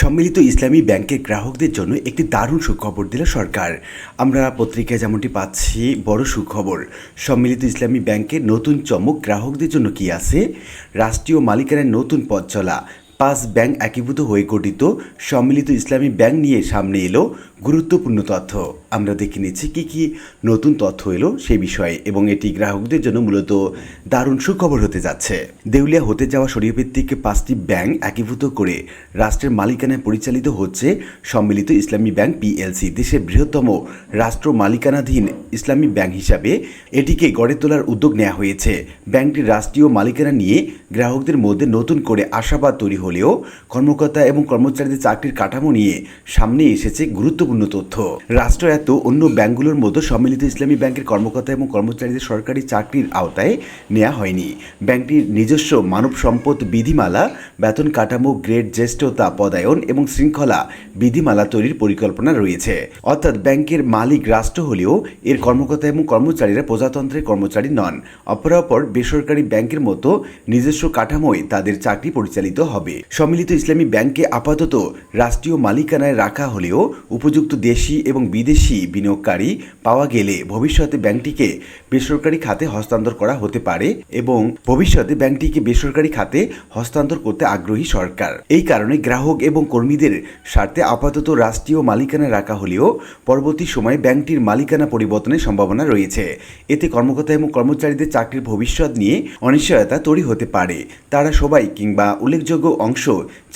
সম্মিলিত ইসলামী ব্যাংকের গ্রাহকদের জন্য একটি দারুণ সুখবর দিল সরকার। আমরা পত্রিকায় যেমনটি পাচ্ছি, বড় সুখবর। সম্মিলিত ইসলামী ব্যাংকের নতুন চমক গ্রাহকদের জন্য কি আছে? রাষ্ট্রীয় মালিকানার নতুন পথ চলা, 5 ব্যাংক একীভূত হয়ে গঠিত সম্মিলিত ইসলামী ব্যাংক নিয়ে সামনে এলো গুরুত্বপূর্ণ তথ্য। আমরা দেখে নিচ্ছি কী কী নতুন তথ্য এলো সেই বিষয়ে, এবং এটি গ্রাহকদের জন্য মূলত দারুণ সুখবর হতে যাচ্ছে। দেউলিয়া হতে যাওয়া শরীয়ভিত্তিক 5টি ব্যাংক একীভূত করে রাষ্ট্রের মালিকানায় পরিচালিত হচ্ছে সম্মিলিত ইসলামী ব্যাংক পিএলসি। দেশের বৃহত্তম রাষ্ট্র মালিকানাধীন ইসলামী ব্যাংক হিসাবে এটিকে গড়ে তোলার উদ্যোগ নেওয়া হয়েছে। ব্যাংকটির রাষ্ট্রীয় মালিকানা নিয়ে গ্রাহকদের মধ্যে নতুন করে আশাবাদ তৈরি হলেও কর্মকর্তা এবং কর্মচারীদের চাকরির কাঠামো নিয়ে সামনে এসেছে গুরুত্বপূর্ণ তথ্য। রাষ্ট্রায়ত্ত অন্য ব্যাংকগুলোর মতো সম্মিলিত ইসলামী ব্যাংকের কর্মকর্তা এবং কর্মচারীদের সরকারি চাকরির আওতায় নেওয়া হয়নি। ব্যাংকটির নিজস্ব মানব সম্পদ বিধিমালা, বেতন কাঠামো, গ্রেড, জ্যেষ্ঠতা, পদায়ন এবং শৃঙ্খলা বিধিমালা তৈরির পরিকল্পনা রয়েছে। অর্থাৎ ব্যাংকের মালিক রাষ্ট্র হলেও এর কর্মকর্তা এবং কর্মচারীরা প্রজাতন্ত্রের কর্মচারী নন। অপরাপর বেসরকারি ব্যাংকের মতো নিজস্ব কাঠামোয় তাদের চাকরি পরিচালিত হবে। সম্মিলিত ইসলামী ব্যাংকে আপাতত রাষ্ট্রীয় মালিকানায় রাখা হলেও উপযুক্ত দেশি এবং বিদেশি বিনিয়োগকারী পাওয়া গেলে ভবিষ্যতে ব্যাংকটিকে বেসরকারি খাতে হস্তান্তর করা হতে পারে, এবং ভবিষ্যতে ব্যাংকটিকে বেসরকারি খাতে হস্তান্তর করতে আগ্রহী সরকার। এই কারণে গ্রাহক এবং কর্মীদের স্বার্থে আপাতত রাষ্ট্রীয় মালিকানায় রাখা হলেও পরবর্তী সময়ে ব্যাংকটির মালিকানা পরিবর্তনের সম্ভাবনা রয়েছে। এতে কর্মকর্তা এবং কর্মচারীদের চাকরির ভবিষ্যৎ নিয়ে অনিশ্চয়তা তৈরি হতে পারে। তারা সবাই কিংবা উল্লেখযোগ্য অংশ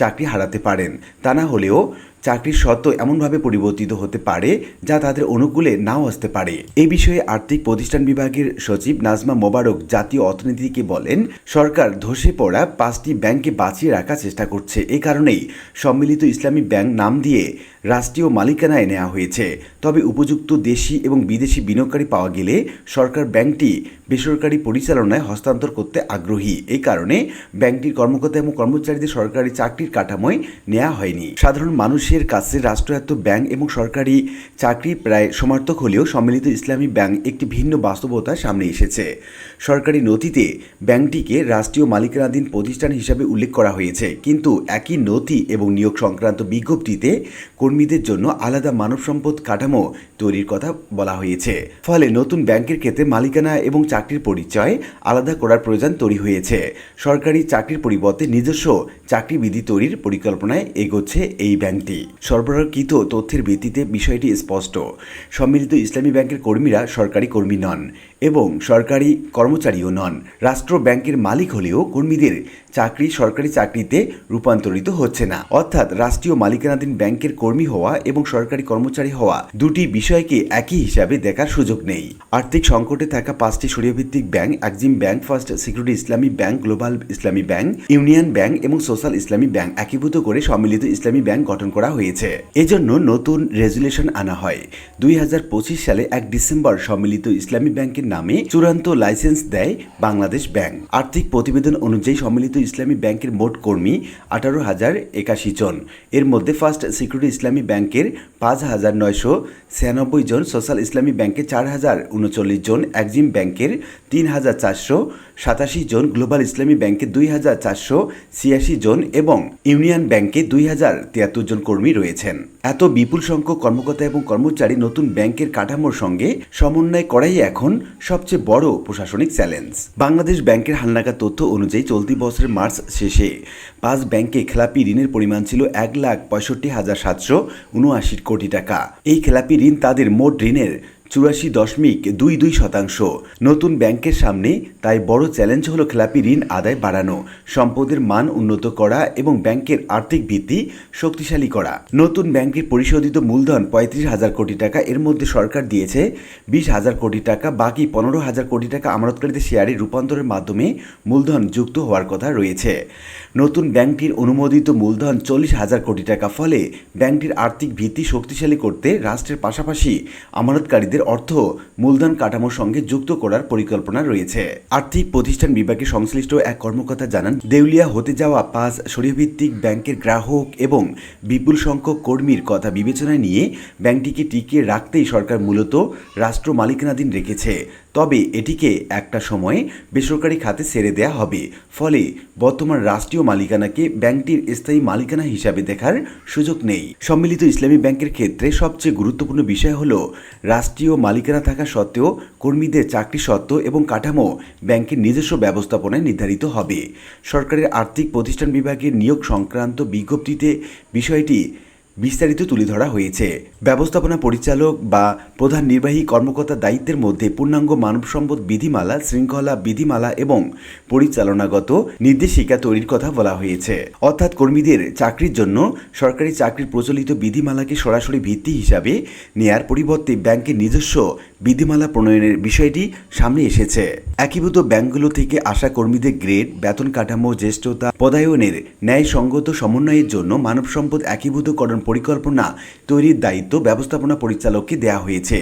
চাকরি হারাতে পারেন। তা না হলেও চাকরির শর্ত এমনভাবে পরিবর্তিত হতে পারে যা তাদের অনুকূলে নাও আসতে পারে। এই বিষয়ে আর্থিক প্রতিষ্ঠান বিভাগের সচিব নাজমা মোবারক জাতীয় অর্থনীতিকে বলেন, সরকার ধসে পড়া 5টি ব্যাংককে বাঁচিয়ে রাখার চেষ্টা করছে। এ কারণেই সম্মিলিত ইসলামী ব্যাংক নাম দিয়ে রাষ্ট্রীয় মালিকানায় নেওয়া হয়েছে। তবে উপযুক্ত দেশি এবং বিদেশি বিনিয়োগকারী পাওয়া গেলে সরকার ব্যাংকটি বেসরকারি পরিচালনায় হস্তান্তর করতে আগ্রহী। এই কারণে ব্যাংকটির কর্মকর্তা এবং কর্মচারীদের সরকারি চাকরির কাঠামোয় নেওয়া হয়নি। সাধারণ মানুষের কাছে রাষ্ট্রায়ত্ত ব্যাংক এবং সরকারি চাকরি প্রায় সমার্থক হলেও সম্মিলিত ইসলামী ব্যাংক একটি ভিন্ন বাস্তবতার সামনে এসেছে। সরকারি নথিতে ব্যাংকটিকে রাষ্ট্রীয় মালিকানাধীন প্রতিষ্ঠান হিসাবে উল্লেখ করা হয়েছে, কিন্তু একই নথি এবং নিয়োগ সংক্রান্ত বিজ্ঞপ্তিতে কর্মীদের জন্য আলাদা মানব সম্পদ কাঠামো তৈরির কথা বলা হয়েছে। ফলে নতুন ব্যাংকের ক্ষেত্রে মালিকানা এবং চাকরির পরিচয় আলাদা করার প্রয়োজন তৈরি হয়েছে। সরকারি চাকরির পরিবর্তে নিজস্ব চাকরিবিধি তৈরির পরিকল্পনায় এগোচ্ছে এই ব্যাংকটি। সরবরাহকৃত তথ্যের ভিত্তিতে বিষয়টি স্পষ্ট। সম্মিলিত ইসলামী ব্যাংকের কর্মীরা সরকারি কর্মী নন এবং সরকারি কর্মচারীও নন। রাষ্ট্র ব্যাংকের মালিক হলেও কর্মীদের চাকরি সরকারি চাকরিতে রূপান্তরিত হচ্ছে না। অর্থাৎ রাষ্ট্রীয় মালিকানাধীন ব্যাংকের কর্মী হওয়া এবং সরকারি কর্মচারী হওয়া দুটি বিষয়কে একই হিসাবে দেখার সুযোগ নেই। আর্থিক সংকটে থাকা 5টি শরিয়াভিত্তিক bank, exim bank, first security Islami bank, global Islami bank, union bank এবং সোশ্যাল ইসলামী ব্যাংক একীভূত করে সম্মিলিত ইসলামী ব্যাংক গঠন করা হয়েছে। এজন্য নতুন রেজুলেশন আনা হয়। 2025 সালে 1 ডিসেম্বর সম্মিলিত ইসলামী ব্যাংকের নামে চূড়ান্ত লাইসেন্স দেয় বাংলাদেশ ব্যাংক। আর্থিক প্রতিবেদন অনুযায়ী সম্মিলিত ইসলামী ব্যাংকের মোট কর্মী 18,081 জন। এর মধ্যে ফার্স্ট সিকিউরিটি ইসলামী ব্যাংকের 5,996 জন, সোশ্যাল ইসলামী ব্যাংকের 4,039 জন, এক্সিম ব্যাংকের 3,487 জন, গ্লোবাল ইসলামী ব্যাংকের 2,486 জন এবং ইউনিয়ন ব্যাংকে 2,073 জন কর্মী রয়েছেন। এত বিপুল সংখ্যক কর্মকর্তা এবং কর্মচারী নতুন ব্যাংকের কাঠামোর সঙ্গে সমন্বয় করাই এখন সবচেয়ে বড় প্রশাসনিক চ্যালেঞ্জ। বাংলাদেশ ব্যাংকের হালনাগাদ তথ্য অনুযায়ী চলতি বছরের মার্চ শেষে 5 ব্যাংকে খেলাপি ঋণের পরিমাণ ছিল 1,65,779 কোটি টাকা। এই খেলাপি ঋণ তাদের মোট ঋণের 84.22%। নতুন ব্যাংকের সামনে তাই বড় চ্যালেঞ্জ হলো খেলাপি ঋণ আদায় বাড়ানো, সম্পদের মান উন্নত করা এবং ব্যাংকের আর্থিক ভিত্তি শক্তিশালী করা। নতুন ব্যাংকের পরিশোধিত মূলধন 35,000 কোটি টাকা। এর মধ্যে সরকার দিয়েছে 20,000 কোটি টাকা, বাকি 15,000 কোটি টাকা আমানতকারীদের শেয়ারে রূপান্তরের মাধ্যমে মূলধন যুক্ত হওয়ার কথা রয়েছে। নতুন ব্যাংকটির অনুমোদিত মূলধন 40,000 কোটি টাকা। ফলে ব্যাংকটির আর্থিক ভিত্তি শক্তিশালী করতে রাষ্ট্রের পাশাপাশি আমানতকারীদের অর্থ মূলধন কাঠামোর সঙ্গে যুক্ত করার পরিকল্পনা রয়েছে। আর্থিক প্রতিষ্ঠান বিভাগে সংশ্লিষ্ট এক কর্মকর্তা জানান, দেউলিয়া হতে যাওয়া 5 শরিয়াভিত্তিক ব্যাংকের গ্রাহক এবং বিপুল সংখ্যক কর্মীর কথা বিবেচনায় নিয়ে ব্যাংকটিকে টিকিয়ে রাখতেই সরকার মূলত রাষ্ট্র মালিকানাধীন রেখেছে। তবে এটিকে একটা সময়ে বেসরকারি খাতে ছেড়ে দেয়া হবে। ফলে বর্তমান রাষ্ট্রীয় মালিকানাকে ব্যাংকটির স্থায়ী মালিকানা হিসাবে দেখার সুযোগ নেই। সম্মিলিত ইসলামী ব্যাংকের ক্ষেত্রে সবচেয়ে গুরুত্বপূর্ণ বিষয় হল রাষ্ট্রীয় মালিকানা থাকা সত্ত্বেও কর্মীদের চাকরি সত্ত্ব এবং কাঠামো ব্যাংকের নিজস্ব ব্যবস্থাপনায় নির্ধারিত হবে। সরকারের আর্থিক প্রতিষ্ঠান বিভাগের নিয়োগ সংক্রান্ত বিজ্ঞপ্তিতে বিষয়টি বিস্তারিত তুলে ধরা হয়েছে। ব্যবস্থাপনা পরিচালক বা প্রধান নির্বাহী কর্মকর্তার দায়িত্বের মধ্যে পূর্ণাঙ্গ মানব সম্পদ বিধিমালা, শৃঙ্খলা বিধিমালা এবং পরিচালনাগত নির্দেশিকা তৈরির কথা বলা হয়েছে। অর্থাৎ কর্মীদের চাকরির জন্য সরকারি চাকরির প্রচলিত বিধিমালাকে সরাসরি ভিত্তি হিসাবে নেয়ার পরিবর্তে ব্যাংকের নিজস্ব বিধিমালা প্রণয়নের বিষয়টি সামনে এসেছে। একীভূত ব্যাংকগুলো থেকে আসা কর্মীদের গ্রেড, বেতন কাঠামো, জ্যেষ্ঠতা, পদায়নের ন্যায়সঙ্গত সমন্বয়ের জন্য মানব সম্পদ একীভূতকরণ পরিকল্পনা তৈরির দায়িত্ব ব্যবস্থাপনা পরিচালককে দেওয়া হয়েছে।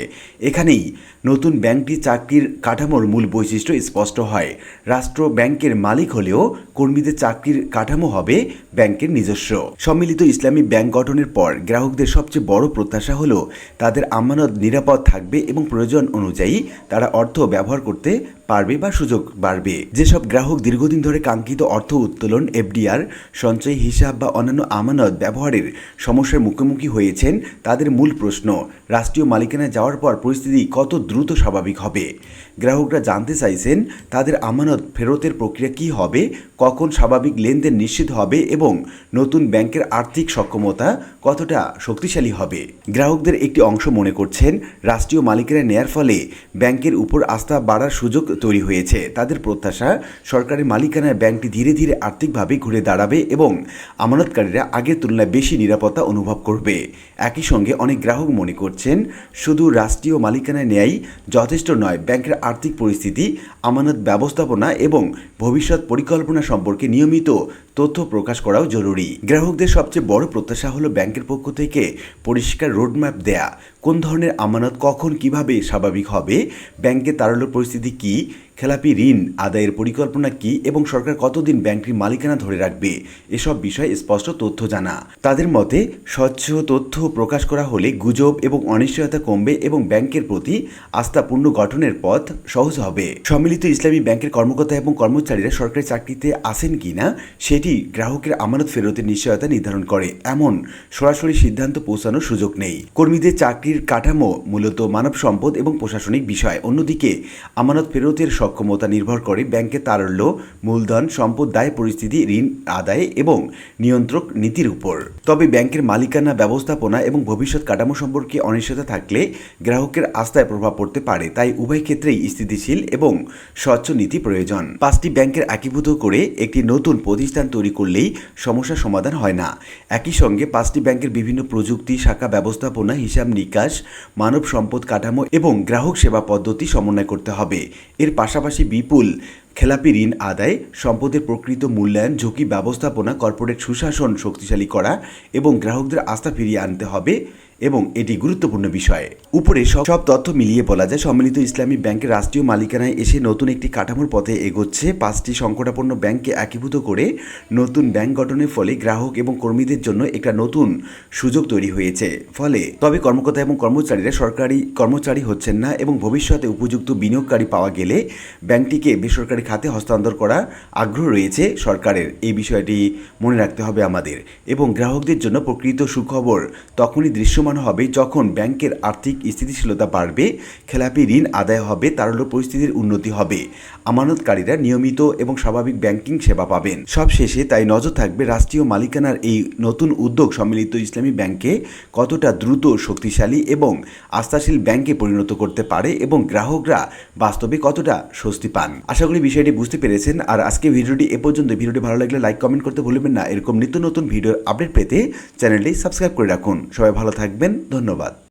এখানেই নতুন ব্যাংকটির চাকরির কাঠামোর মূল বৈশিষ্ট্য স্পষ্ট হয়। রাষ্ট্র ব্যাংকের মালিক হলেও কর্মীদের চাকরির কাঠামো হবে ব্যাংকের নিজস্ব। সম্মিলিত ইসলামী ব্যাংক গঠনের পর গ্রাহকদের সবচেয়ে বড় প্রত্যাশা হলো তাদের আমানত নিরাপদ থাকবে এবং প্রয়োজন অনুযায়ী তারা অর্থ ব্যবহার করতে পারবে বা সুযোগ বাড়বে। যেসব গ্রাহক দীর্ঘদিন ধরে কাঙ্ক্ষিত অর্থ উত্তোলন, এফডিআর, সঞ্চয় হিসাব বা অন্যান্য আমানত ব্যবহারের সমস্যার মুখোমুখি হয়েছেন, তাদের মূল প্রশ্ন, রাষ্ট্রীয় মালিকানায় যাওয়ার পর পরিস্থিতি কত দ্রুত স্বাভাবিক হবে। গ্রাহকরা জানতে চাইছেন তাদের আমানত ফেরতের প্রক্রিয়া কী হবে, কখন স্বাভাবিক লেনদেন নিশ্চিত হবে এবং নতুন ব্যাংকের আর্থিক সক্ষমতা কতটা শক্তিশালী হবে। গ্রাহকদের একটি অংশ মনে করছেন রাষ্ট্রীয় মালিকানা নেয়ার ফলে ব্যাংকের উপর আস্থা বাড়ার সুযোগ তৈরি হয়েছে। তাদের প্রত্যাশা সরকারের মালিকানার ব্যাংকটি ধীরে ধীরে আর্থিকভাবে ঘুরে দাঁড়াবে এবং আমানতকারীরা আগের তুলনায় বেশি নিরাপত্তা অনুভব করবে। একই সঙ্গে অনেক গ্রাহক মনে করছেন শুধু রাষ্ট্রীয় মালিকানায় নেয়াই যথেষ্ট নয়, ব্যাংকের আর্থিক পরিস্থিতি, আমানত ব্যবস্থাপনা এবং ভবিষ্যৎ পরিকল্পনা সম্পর্কে নিয়মিত তথ্য প্রকাশ করাও জরুরি। গ্রাহকদের সবচেয়ে বড় প্রত্যাশা হলো ব্যাংকের পক্ষ থেকে পরিষ্কার রোডম্যাপ দেয়া, কোন ধরনের আমানত কখন কিভাবে স্বাভাবিক হবে, ব্যাংকের তারল্য পরিস্থিতি কী, খেলাপি ঋণ আদায়ের পরিকল্পনা কী এবং সরকার কতদিন ব্যাংকটির মালিকানা ধরে রাখবে, এসব বিষয়ে স্পষ্ট তথ্য জানা। তাদের মতে স্বচ্ছ তথ্য প্রকাশ করা হলে গুজব এবং অনিশ্চয়তা কমবে এবং ব্যাংকের প্রতি আস্থা পুনর্গঠনের পথ সহজ হবে। সম্মিলিত ইসলামী ব্যাংকের কর্মকর্তা এবং কর্মচারীরা সরকারি চাকরিতে আসেন কিনা সেটি গ্রাহকের আমানত ফেরতের নিশ্চয়তা নির্ধারণ করে। এমন সরাসরি সিদ্ধান্ত পৌঁছানোর সুযোগ নেই। কর্মীদের চাকরির কাঠামো মূলত মানব সম্পদ এবং প্রশাসনিক বিষয়। অন্যদিকে আমানত ফেরতের সক্ষমতা নির্ভর করে ব্যাংকের তারল্য, মূলধন, সম্পদ দায় পরিস্থিতি, ঋণ আদায় এবং নিয়ন্ত্রক নীতির উপর। তবে ব্যাংকের মালিকানা, ব্যবস্থাপনা এবং ভবিষ্যৎ কাঠামো সম্পর্কে অনিশ্চয়তা থাকলে গ্রাহকের আস্থায় প্রভাব পড়তে পারে। তাই উভয় ক্ষেত্রেই স্থিতিশীল এবং স্বচ্ছ নীতি প্রয়োজন। 5টি ব্যাংকের একীভূত করে একটি নতুন প্রতিষ্ঠান তৈরি করলেই সমস্যার সমাধান হয় না। একই সঙ্গে 5টি ব্যাংকের বিভিন্ন প্রযুক্তি, শাখা ব্যবস্থাপনা, হিসাব নিকাশ, মানব সম্পদ কাঠামো এবং গ্রাহক সেবা পদ্ধতি সমন্বয় করতে হবে। এর পাশাপাশি বিপুল খেলাপি ঋণ আদায়, সম্পদের প্রকৃত মূল্যায়ন, ঝুঁকি ব্যবস্থাপনা, কর্পোরেট সুশাসন শক্তিশালী করা এবং গ্রাহকদের আস্থা ফিরিয়ে আনতে হবে এবং এটি গুরুত্বপূর্ণ বিষয়। উপরে সব তথ্য মিলিয়ে বলা যায় সম্মিলিত ইসলামী ব্যাংকের রাষ্ট্রীয় মালিকানায় এসে নতুন একটি কাঠামোর পথে এগোচ্ছে। 5টি সংকটাপন্ন ব্যাংককে একীভূত করে নতুন ব্যাংক গঠনের ফলে গ্রাহক এবং কর্মীদের জন্য একটা নতুন সুযোগ তৈরি হয়েছে। তবে কর্মকর্তা এবং কর্মচারীরা সরকারি কর্মচারী হচ্ছেন না এবং ভবিষ্যতে উপযুক্ত বিনিয়োগকারী পাওয়া গেলে ব্যাংকটিকে বেসরকারি খাতে হস্তান্তর করার আগ্রহ রয়েছে সরকারের। এই বিষয়টি মনে রাখতে হবে আমাদের। এবং গ্রাহকদের জন্য প্রকৃত সুখবর তখনই দৃশ্যমান হবে যখন ব্যাংকের আর্থিক স্থিতিশীলতা বাড়বে, খেলাপি ঋণ আদায় হবে, তারল্য পরিস্থিতির উন্নতি হবে, আমানতকারীরা নিয়মিত এবং স্বাভাবিক ব্যাংকিং সেবা পাবেন। সবশেষে তাই নজর থাকবে রাষ্ট্রীয় মালিকানার এই নতুন উদ্যোগ সম্মিলিত ইসলামী ব্যাংকে কতটা দ্রুত, শক্তিশালী এবং আস্থাশীল ব্যাংকে পরিণত করতে পারে এবং গ্রাহকরা বাস্তবে কতটা স্বস্তি পান। আশা করি বিষয়টি বুঝতে পেরেছেন। আর আজকে ভিডিওটি এ পর্যন্ত। ভিডিওটি ভালো লাগলে লাইক, কমেন্ট করতে ভুলবেন না। এরকম নিত্য নতুন ভিডিওর আপডেট পেতে চ্যানেলটি সাবস্ক্রাইব করে রাখুন। সবাই ভালো থাকবেন। ধন্যবাদ।